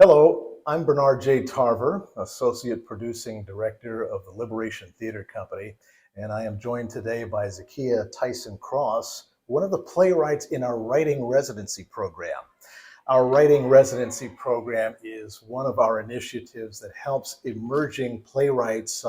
Hello, I'm Bernard J. Tarver, Associate Producing Director of the Liberation Theater Company, and I am joined today by Zakeia Tyson-Cross, one of the playwrights in our Writing Residency Program. Our Writing Residency Program is one of our initiatives that helps emerging playwrights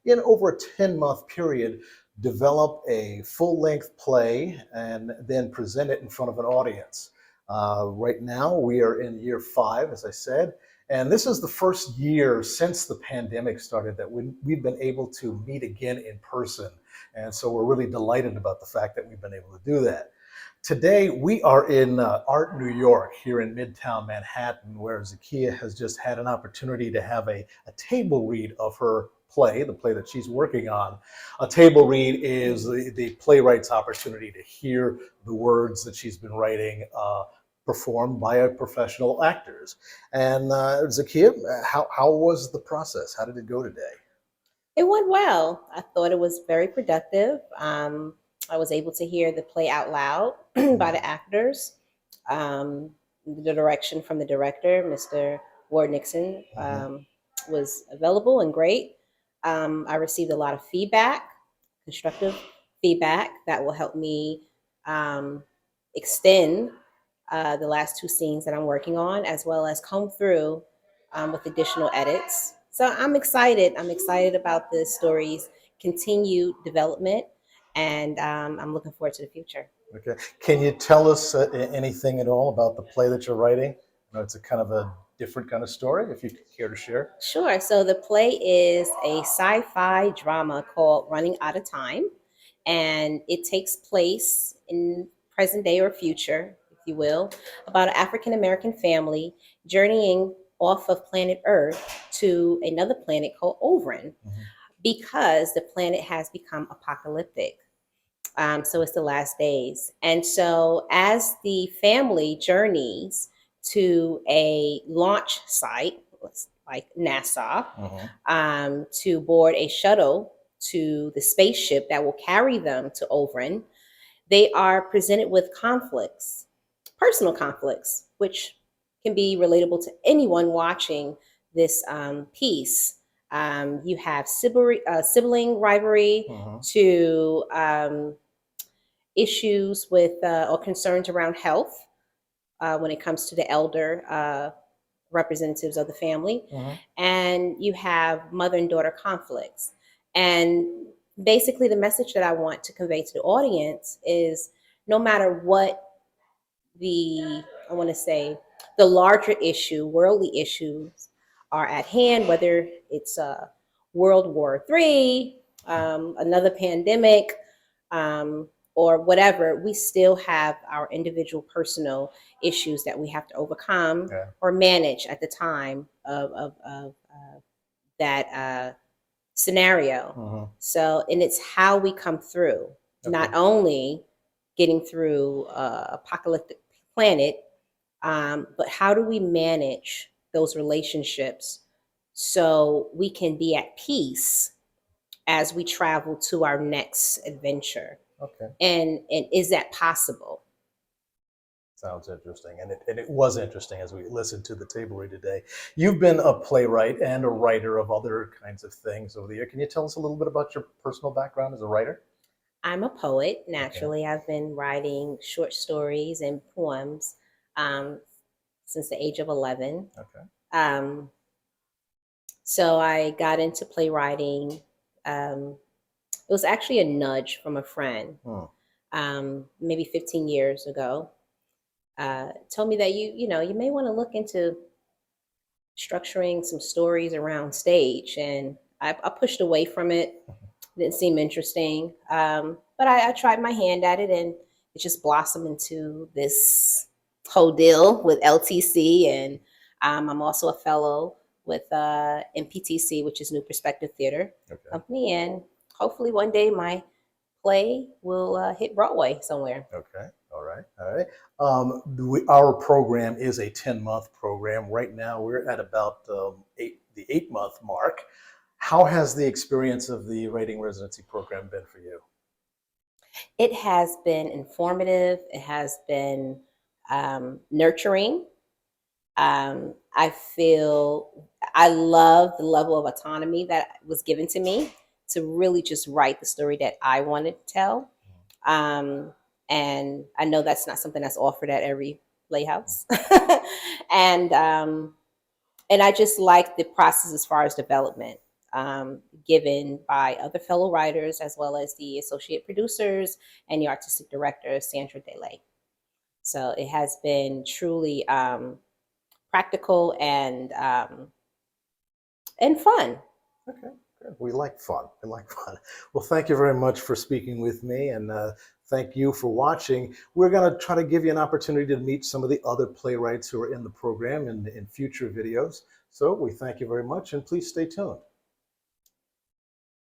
in over a 10-month period develop a full-length play and then present it in front of an audience. Right now, we are in year 5, as I said, and this is the first year since the pandemic started that we've been able to meet again in person. And so we're really delighted about the fact that we've been able to do that. Today, we are in Art, New York, here in Midtown Manhattan, where Zakeia has just had an opportunity to have a table read of her play, the play that she's working on. A table read is the playwright's opportunity to hear the words that she's been writing performed by professional actors. And Zakeia, how was the process? How did it go today? It went well. I thought it was very productive. I was able to hear the play out loud by the actors. The direction from the director, Mr. Ward Nixon, was available and great. I received a lot of feedback, constructive feedback that will help me extend the last 2 scenes that I'm working on, as well as comb through with additional edits. So I'm excited. I'm excited about the story's continued development, and I'm looking forward to the future. Okay. Can you tell us anything at all about the play that you're writing? I know it's a kind of a different kind of story, if you care to share. Sure. So the play is a sci-fi drama called Running Out of Time, and it takes place in present day or future, if you will, about an African American family journeying off of planet Earth to another planet called Overin because the planet has become apocalyptic. So it's the last days. And so as the family journeys to a launch site, like NASA, to board a shuttle to the spaceship that will carry them to Overin, they are presented with conflicts, personal conflicts, which can be relatable to anyone watching this piece. You have sibling rivalry to issues with or concerns around health when it comes to the elder representatives of the family. And you have mother and daughter conflicts. And basically, the message that I want to convey to the audience is no matter what I want to say, the larger issue, worldly issues are at hand, whether it's World War III, another pandemic, or whatever, we still have our individual personal issues that we have to overcome or manage at the time of that scenario. So, and it's how we come through, not only getting through apocalyptic planet, but how do we manage those relationships so we can be at peace as we travel to our next adventure. And is that possible? Sounds interesting, and it was interesting as we listened to the table read today. You've been a playwright and a writer of other kinds of things over the year. Can you tell us a little bit about your personal background as a writer? I'm a poet, naturally. I've been writing short stories and poems since the age of 11. Um, so I got into playwriting. It was actually a nudge from a friend, maybe 15 years ago. Told me that you may want to look into structuring some stories around stage, and I pushed away from it. Didn't seem interesting, but I tried my hand at it, and it just blossomed into this whole deal with LTC, and I'm also a fellow with NPTC, which is New Perspective Theater Company, and hopefully one day my play will hit Broadway somewhere. Okay. All right. All right. Our program is a 10-month program. Right now, we're at about the 8-month mark. How has the experience of the Writing Residency Program been for you? It has been informative. It has been nurturing. I feel I love the level of autonomy that was given to me to really just write the story that I wanted to tell. Um, and I know that's not something that's offered at every playhouse. and and I just like the process as far as development given by other fellow writers, as well as the associate producers and the artistic director, Sandra DeLay. So it has been truly practical and fun. Okay, good. We like fun. We like fun. Well, thank you very much for speaking with me, and thank you for watching. We're going to try to give you an opportunity to meet some of the other playwrights who are in the program in future videos. So we thank you very much, and please stay tuned.